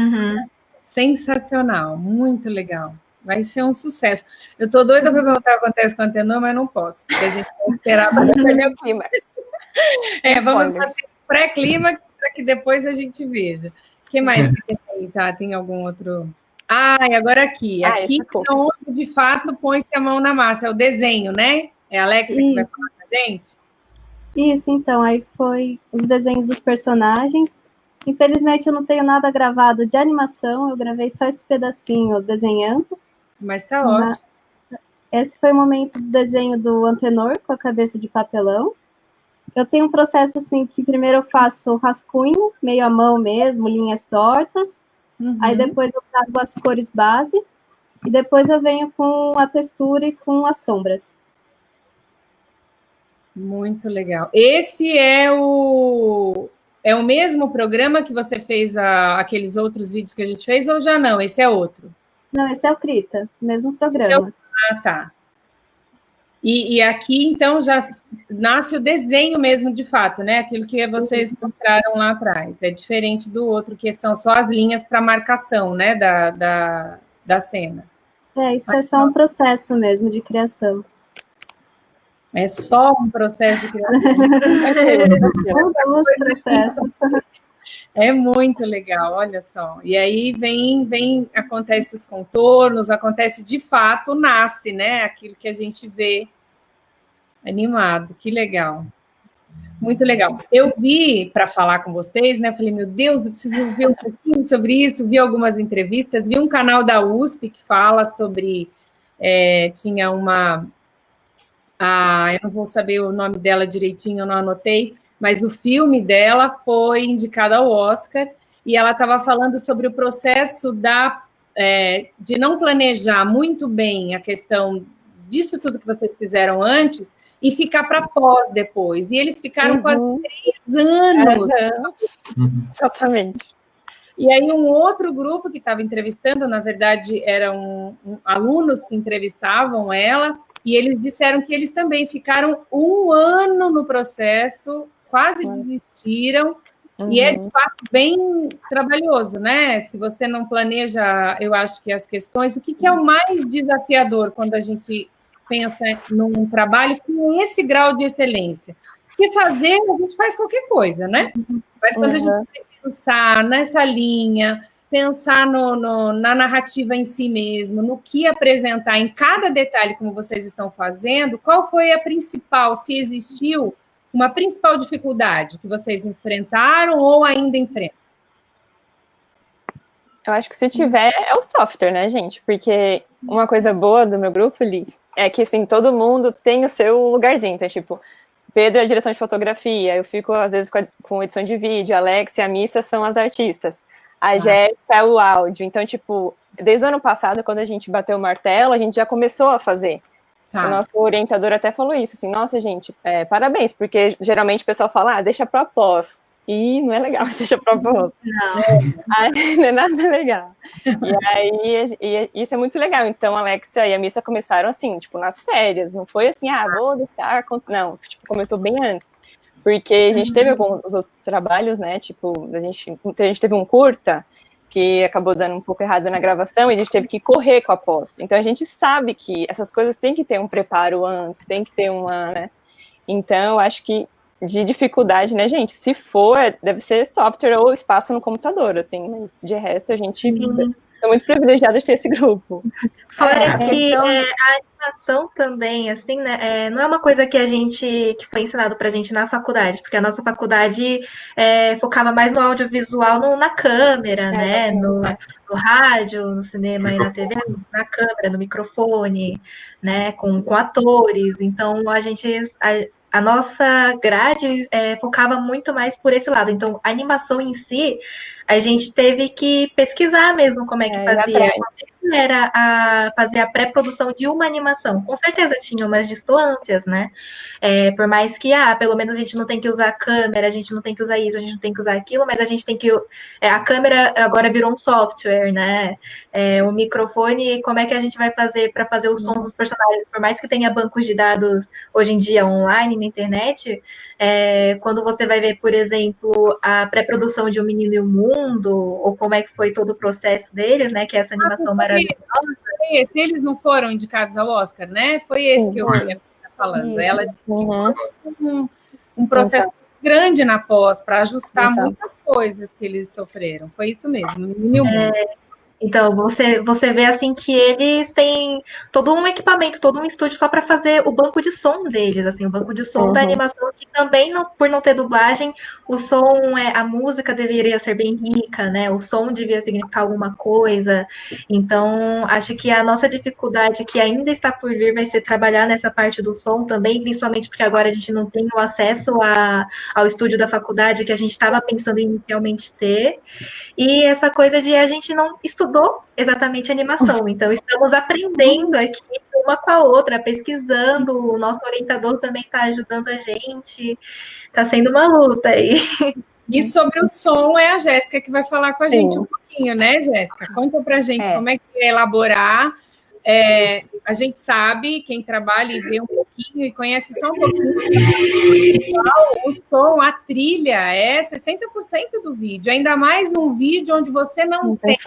Sensacional, muito legal. Vai ser um sucesso. Eu tô doida para perguntar o que acontece com a Antenor, mas não posso, porque a gente vai esperar para perder o clima. Vamos fazer pré-clima para que depois a gente veja. O que mais que tem? Tá, tem algum outro? E agora aqui. Aqui é onde, de fato, põe-se a mão na massa. É o desenho, né? É a Alexia que vai falar com a gente? Isso, então. Aí foi os desenhos dos personagens. Infelizmente, eu não tenho nada gravado de animação. Eu gravei só esse pedacinho desenhando. Mas tá ótimo. Esse foi o momento do desenho do Antenor com a cabeça de papelão. Eu tenho um processo assim que primeiro eu faço rascunho, meio à mão mesmo, linhas tortas. Aí depois eu trago as cores base e depois eu venho com a textura e com as sombras. Muito legal. Esse é o mesmo programa que você fez aqueles outros vídeos que a gente fez ou já não? Esse é outro? Não, esse é o Krita, mesmo programa. Tá. E aqui, então, já nasce o desenho mesmo, de fato, né? Aquilo que vocês mostraram lá atrás. É diferente do outro, que são só as linhas para marcação, né? Da cena. Isso é só um processo mesmo de criação. É só um processo de criação. É muito legal, olha só. E aí acontece os contornos, acontece de fato, nasce, né? Aquilo que a gente vê animado. Que legal. Muito legal. Eu vi, para falar com vocês, né? Falei, meu Deus, eu preciso ver um pouquinho sobre isso. Vi algumas entrevistas, vi um canal da USP que fala sobre... tinha uma... eu não vou saber o nome dela direitinho, eu não anotei, mas o filme dela foi indicado ao Oscar e ela estava falando sobre o processo de não planejar muito bem a questão disso tudo que vocês fizeram antes e ficar para pós depois. E eles ficaram quase 3 anos. Exatamente. E aí um outro grupo que estava entrevistando, na verdade, eram alunos que entrevistavam ela, e eles disseram que eles também ficaram 1 ano no processo, quase desistiram, e é, de fato, bem trabalhoso, né? Se você não planeja, eu acho que as questões... O que é o mais desafiador quando a gente pensa num trabalho com esse grau de excelência? Porque fazer, a gente faz qualquer coisa, né? Mas quando a gente tem que pensar nessa linha, pensar na narrativa em si mesmo, no que apresentar em cada detalhe, como vocês estão fazendo, qual foi a principal, se existiu, uma principal dificuldade que vocês enfrentaram ou ainda enfrentam? Eu acho que se tiver, é o software, né, gente? Porque uma coisa boa do meu grupo, Li, é que, assim, todo mundo tem o seu lugarzinho. Então, tipo, Pedro é a direção de fotografia, eu fico, às vezes, com edição de vídeo, a Alex e a Missa são as artistas, a Jéssica é o áudio. Então, tipo, desde o ano passado, quando a gente bateu o martelo, a gente já começou a fazer. O nosso orientador até falou isso, assim, nossa, gente, parabéns, porque geralmente o pessoal fala, deixa pra pós. E não é legal, deixa pra pós. Não é nada legal. E aí, isso é muito legal. Então, a Alexia e a Missa começaram assim, tipo, nas férias. Não foi assim, vou deixar... Não, tipo, começou bem antes. Porque a gente teve alguns outros trabalhos, né, tipo, a gente teve um curta que acabou dando um pouco errado na gravação e a gente teve que correr com a pós. Então, a gente sabe que essas coisas têm que ter um preparo antes, tem que ter uma, né? Então, eu acho que de dificuldade, né, gente? Se for, deve ser software ou espaço no computador, assim, mas de resto a gente é muito privilegiada de ter esse grupo. Fora que a animação também, assim, né, não é uma coisa que foi ensinado pra gente na faculdade, porque a nossa faculdade focava mais no audiovisual, na câmera, né, no rádio, no cinema e na TV, na câmera, no microfone, né, com atores. Então, a nossa grade focava muito mais por esse lado. Então, a animação em si, a gente teve que pesquisar mesmo como é que fazia. Como era fazer a pré-produção de uma animação. Com certeza tinha umas distâncias, né? Por mais que, pelo menos a gente não tem que usar a câmera, a gente não tem que usar isso, a gente não tem que usar aquilo, mas a gente tem que... a câmera agora virou um software, né? O microfone, como é que a gente vai fazer para fazer os sons dos personagens? Por mais que tenha bancos de dados hoje em dia online, na internet, quando você vai ver, por exemplo, a pré-produção de Um Menino e o Mundo, ou como é que foi todo o processo deles, né? Que é essa animação maravilhosa. Se eles não foram indicados ao Oscar, né? Foi esse que eu ia falando. Ela um processo grande na pós para ajustar muitas coisas que eles sofreram. Foi isso mesmo. Então, você vê assim que eles têm todo um equipamento, todo um estúdio só para fazer o banco de som deles, assim, o banco de som da animação, que também, por não ter dublagem, o som, a música deveria ser bem rica, né? O som devia significar alguma coisa. Então, acho que a nossa dificuldade que ainda está por vir vai ser trabalhar nessa parte do som também, principalmente porque agora a gente não tem o acesso ao estúdio da faculdade que a gente estava pensando inicialmente ter. E essa coisa de a gente não estudou exatamente animação, então estamos aprendendo aqui uma com a outra, pesquisando, o nosso orientador também está ajudando a gente, está sendo uma luta aí. E sobre o som é a Jéssica que vai falar com a gente um pouquinho, né, Jéssica? Conta pra gente como é que é elaborar. A gente sabe, quem trabalha e vê um pouquinho e conhece só um pouquinho, o som, a trilha é 60% do vídeo, ainda mais num vídeo onde você não tem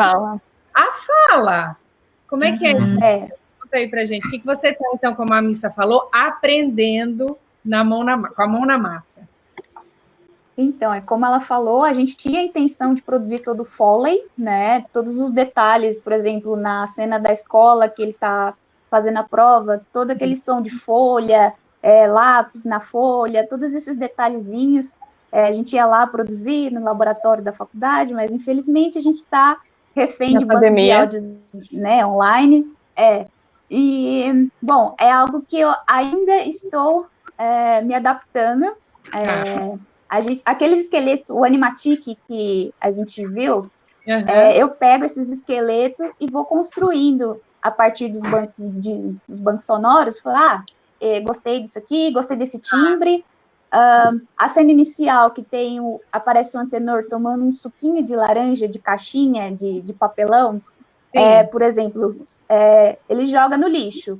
a fala. Como é que é? Conta aí pra gente. O que você está, então, como a Missa falou, aprendendo com a mão na massa? Então, como ela falou, a gente tinha a intenção de produzir todo o Foley, né? Todos os detalhes, por exemplo, na cena da escola que ele está fazendo a prova, todo aquele som de folha, lápis na folha, todos esses detalhezinhos, a gente ia lá produzir no laboratório da faculdade, mas infelizmente a gente está refém de bancos de áudio, né, online. E, bom, é algo que eu ainda estou me adaptando. Aqueles esqueletos, o Animatic que a gente viu, eu pego esses esqueletos e vou construindo a partir dos bancos sonoros. Falar, gostei disso aqui, gostei desse timbre. A cena inicial que aparece um antenor tomando um suquinho de laranja de caixinha de papelão, por exemplo, ele joga no lixo.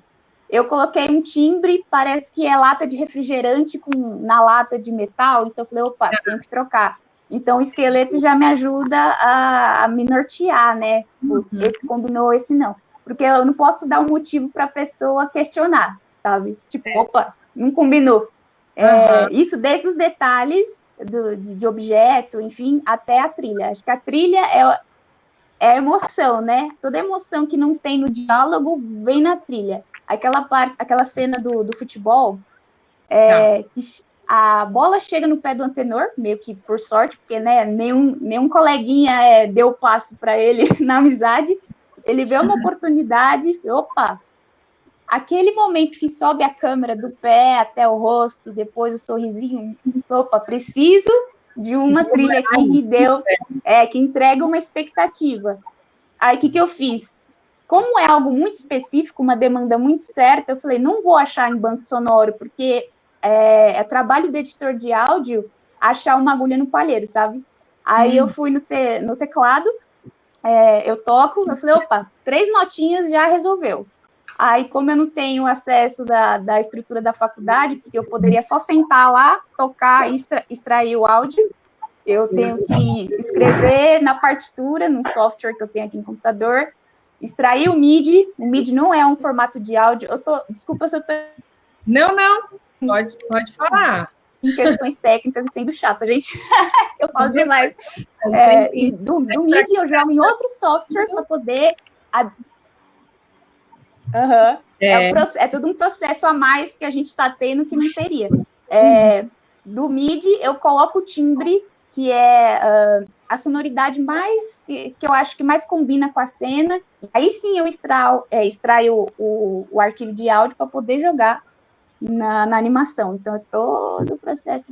Eu coloquei um timbre, parece que é lata de refrigerante na lata de metal, então eu falei, opa, tenho que trocar. Então o esqueleto já me ajuda a me nortear, né? Esse combinou, esse não. Porque eu não posso dar um motivo para a pessoa questionar, sabe? Tipo, opa, não combinou. Isso desde os detalhes de objeto, enfim, até a trilha. Acho que a trilha é a emoção, né? Toda emoção que não tem no diálogo vem na trilha. Aquela cena do futebol, que a bola chega no pé do antenor, meio que por sorte, porque, né, nenhum coleguinha deu passe para ele na amizade. Ele vê uma oportunidade, opa! Aquele momento que sobe a câmera do pé até o rosto, depois o sorrisinho, opa, preciso de uma trilha aqui que entrega uma expectativa. Aí, o que eu fiz? Como é algo muito específico, uma demanda muito certa, eu falei, não vou achar em banco sonoro, porque é trabalho do editor de áudio achar uma agulha no palheiro, sabe? Aí eu fui no teclado, eu toco, eu falei, opa, 3 notinhas já resolveu. Aí, como eu não tenho acesso da estrutura da faculdade, porque eu poderia só sentar lá, tocar e extrair o áudio, eu tenho que escrever na partitura, num software que eu tenho aqui no computador, extrair o MIDI não é um formato de áudio, desculpa se eu tô... Não, pode falar. em questões técnicas e sendo chata, gente. Eu falo demais. E do MIDI eu jogo em outro software para poder... É todo um processo a mais que a gente está tendo que não teria. Do MIDI eu coloco o timbre, que é a sonoridade mais que eu acho que mais combina com a cena. Aí sim eu extraio o arquivo de áudio para poder jogar na animação. Então é todo o processo.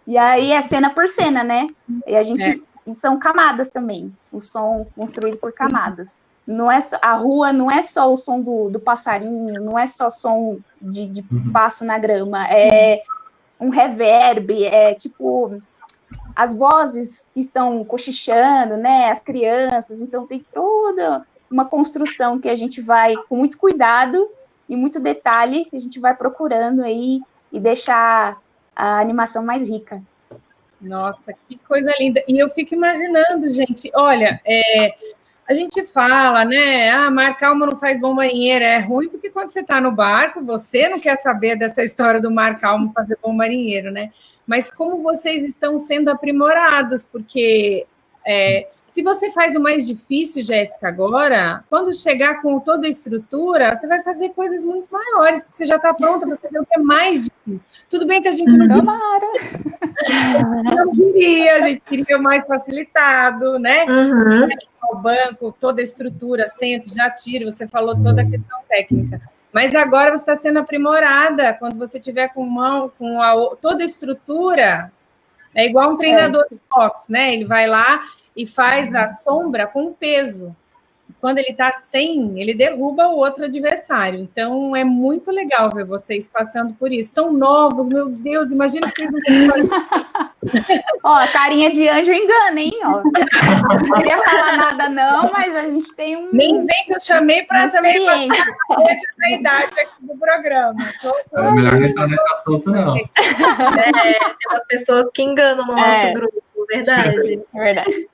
E aí é cena por cena, né? E são camadas também. O som construído por camadas. Não é a rua não é só o som do passarinho, não é só som de passo na grama, é um reverb, é tipo as vozes que estão cochichando, né, as crianças, então tem toda uma construção que a gente vai, com muito cuidado e muito detalhe, a gente vai procurando aí e deixar a animação mais rica. Nossa, que coisa linda. E eu fico imaginando, gente, olha, a gente fala, né, mar calmo não faz bom marinheiro, é ruim porque quando você está no barco, você não quer saber dessa história do mar calmo fazer bom marinheiro, né? Mas como vocês estão sendo aprimorados, porque se você faz o mais difícil, Jéssica, agora, quando chegar com toda a estrutura, você vai fazer coisas muito maiores, porque você já está pronta para fazer o que é mais difícil. Tudo bem que a gente não queria, a gente queria mais facilitado, né? O banco, toda a estrutura, centro, já tira, você falou toda a questão técnica. Mas agora você está sendo aprimorada, quando você tiver com toda a estrutura, é igual um treinador de boxe, né? Ele vai lá e faz a sombra com peso. Quando ele está sem, ele derruba o outro adversário. Então, é muito legal ver vocês passando por isso. Tão novos, meu Deus, imagina que vocês não... a carinha de anjo engana, hein? Não queria falar nada não, mas a gente tem um... Nem vem que eu chamei para também passar a idade aqui do programa. É melhor não entrar nesse assunto, não. Tem umas pessoas que enganam no nosso grupo, verdade. É verdade.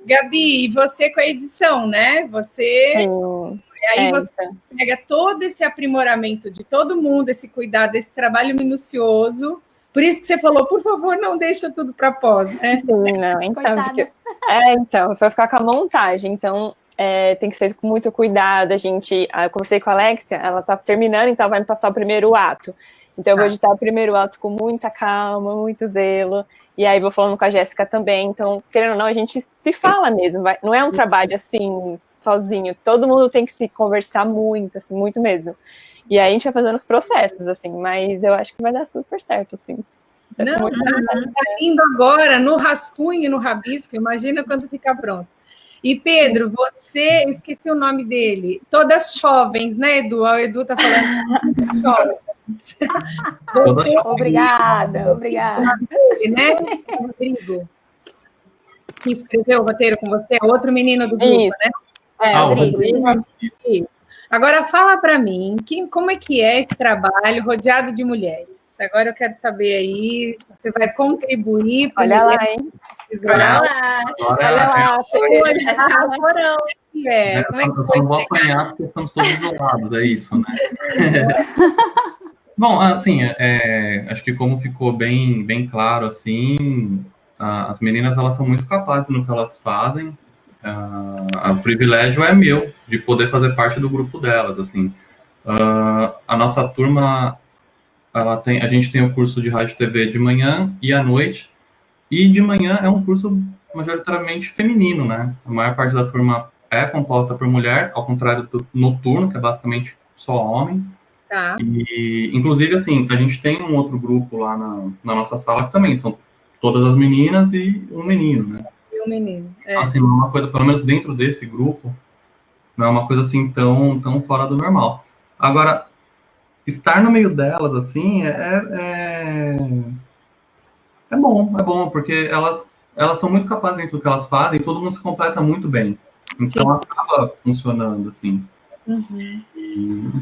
Gabi, e você com a edição, né? Você... Sim. Aí você pega todo esse aprimoramento de todo mundo, esse cuidado, esse trabalho minucioso. Por isso que você falou, por favor, não deixa tudo para pós, né? Sim, não, então, para ficar com a montagem, então tem que ser com muito cuidado. Eu conversei com a Alexia, ela tá terminando, então vai me passar o primeiro ato. Então eu vou editar o primeiro ato com muita calma, muito zelo. E aí vou falando com a Jéssica também, então, querendo ou não, a gente se fala mesmo, não é um trabalho assim, sozinho, todo mundo tem que se conversar muito, assim, muito mesmo. E aí a gente vai fazendo os processos, assim, mas eu acho que vai dar super certo, assim. Não, tá lindo agora, no rascunho e no rabisco, imagina quando ficar pronto. E Pedro, você, eu esqueci o nome dele, todas jovens, né, Edu? O Edu tá falando jovens. Obrigada. Né? Rodrigo, que escreveu o roteiro com você, outro menino do grupo, né? Rodrigo. Agora fala para mim, como é que é esse trabalho rodeado de mulheres? Agora eu quero saber aí, você vai contribuir. Olha lá, hein? Olha lá. Como é que foi? Eu não vou apanhar porque estamos todos isolados, é isso, né? Bom, assim, acho que como ficou bem claro, assim, as meninas, elas são muito capazes no que elas fazem. O privilégio é meu de poder fazer parte do grupo delas, assim. A nossa turma, a gente tem o curso de rádio e TV de manhã e à noite, e de manhã é um curso majoritariamente feminino, né? A maior parte da turma é composta por mulher, ao contrário do noturno, que é basicamente só homem. Tá. E, inclusive, assim, a gente tem um outro grupo lá na nossa sala que também são todas as meninas e um menino, né? E um menino. Assim, não é uma coisa, pelo menos dentro desse grupo, não é uma coisa assim tão fora do normal. Agora, estar no meio delas, assim, é bom, porque elas são muito capazes dentro do que elas fazem, todo mundo se completa muito bem. Então, acaba funcionando, assim. Uhum.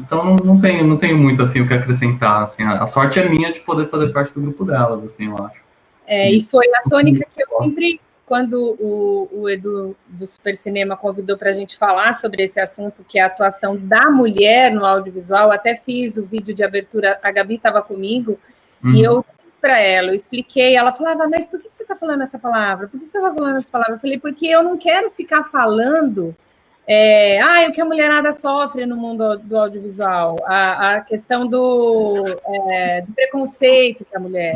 Então não tenho muito assim o que acrescentar, assim. A sorte é minha de poder fazer parte do grupo delas, assim, eu acho. E foi a tônica que eu sempre, quando o Edu do Super Cinema convidou para a gente falar sobre esse assunto, que é a atuação da mulher no audiovisual, até fiz o vídeo de abertura, a Gabi estava comigo, e eu disse para ela, eu expliquei, ela falava, mas por que você está falando essa palavra? Por que você está falando essa palavra? Eu falei, porque eu não quero ficar falando o que a mulherada sofre no mundo do audiovisual, a questão do preconceito que a mulher...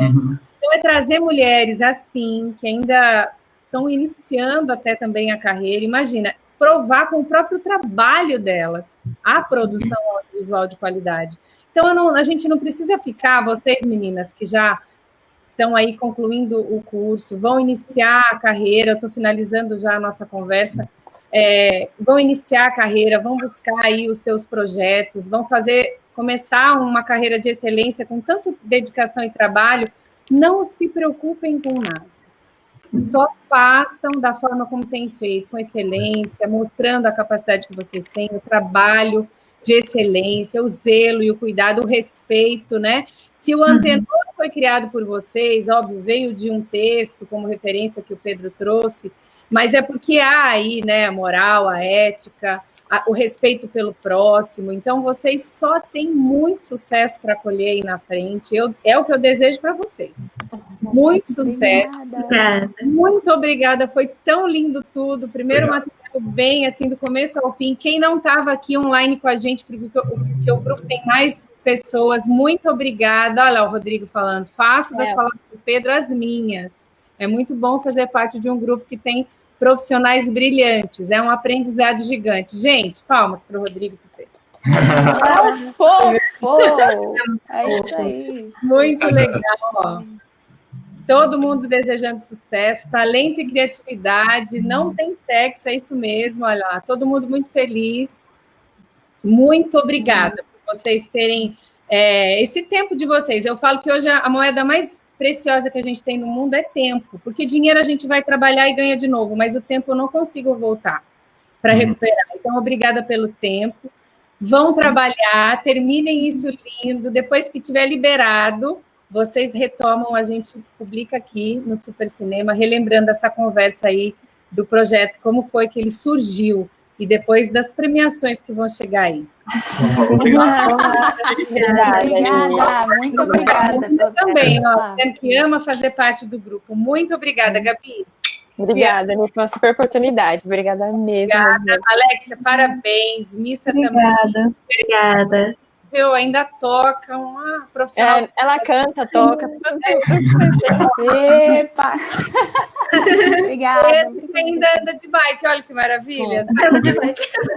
Então, é trazer mulheres assim, que ainda estão iniciando até também a carreira, imagina, provar com o próprio trabalho delas a produção audiovisual de qualidade. Então, a gente não precisa ficar, vocês meninas que já estão aí concluindo o curso, vão iniciar a carreira, eu estou finalizando já a nossa conversa, vão iniciar a carreira, vão buscar aí os seus projetos, vão começar uma carreira de excelência com tanta dedicação e trabalho, não se preocupem com nada. Só façam da forma como têm feito, com excelência, mostrando a capacidade que vocês têm, o trabalho de excelência, o zelo e o cuidado, o respeito, né? Se o Antenor foi criado por vocês, óbvio, veio de um texto como referência que o Pedro trouxe, mas é porque há aí, né, a moral, a ética, o respeito pelo próximo. Então, vocês só têm muito sucesso para colher aí na frente. É o que eu desejo para vocês. Muito sucesso. Obrigada. Muito obrigada. Foi tão lindo tudo. Primeiro material bem, assim, do começo ao fim. Quem não estava aqui online com a gente, porque o grupo tem mais pessoas, muito obrigada. Olha lá o Rodrigo falando. Faço das palavras do Pedro as minhas. É muito bom fazer parte de um grupo que tem profissionais brilhantes, é um aprendizado gigante. Gente, palmas para o Rodrigo e para o Pedro. Fofo! É isso aí. Muito legal, ó. Todo mundo desejando sucesso, talento e criatividade, não tem sexo, é isso mesmo, olha lá, todo mundo muito feliz. Muito obrigada por vocês terem esse tempo de vocês. Eu falo que hoje a moeda mais preciosa que a gente tem no mundo é tempo, porque dinheiro a gente vai trabalhar e ganha de novo, mas o tempo eu não consigo voltar para recuperar. Então, obrigada pelo tempo. Vão trabalhar, terminem isso lindo. Depois que tiver liberado, vocês retomam, a gente publica aqui no Super Cinema, relembrando essa conversa aí do projeto, como foi que ele surgiu, e depois das premiações que vão chegar aí. Obrigada, muito obrigada. Eu também, ó, que ama fazer parte do grupo. Muito obrigada, Gabi. Obrigada, foi uma super oportunidade. Obrigada mesmo. Obrigada, Alexia, parabéns. Missa também. Obrigada. Eu ainda toca, uma profissional. Ela canta, toca. Epa! Obrigada. Ainda anda de bike, olha que maravilha.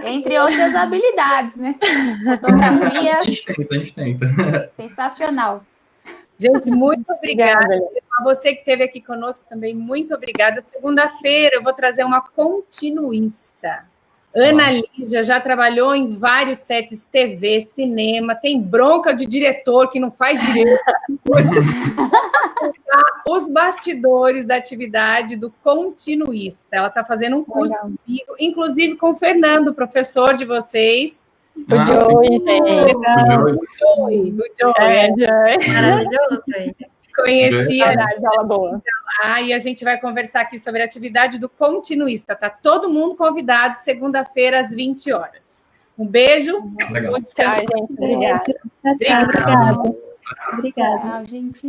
Entre outras habilidades, né? Fotografia. A gente tenta. Sensacional. Gente, muito obrigada. A você que esteve aqui conosco também, muito obrigada. Segunda-feira eu vou trazer uma continuista. Ana Lígia já trabalhou em vários sets TV, cinema, tem bronca de diretor que não faz direito. Os bastidores da atividade do continuista. Ela está fazendo um curso comigo, inclusive com o Fernando, professor de vocês. O Joey, gente. O Joey. Maravilhoso, hein? Conheci a aula boa. E a gente vai conversar aqui sobre a atividade do continuista. Tá todo mundo convidado segunda-feira às 20 horas. Um beijo. Legal. Tchau, gente. Obrigada. Obrigada. Obrigada. Tchau, gente.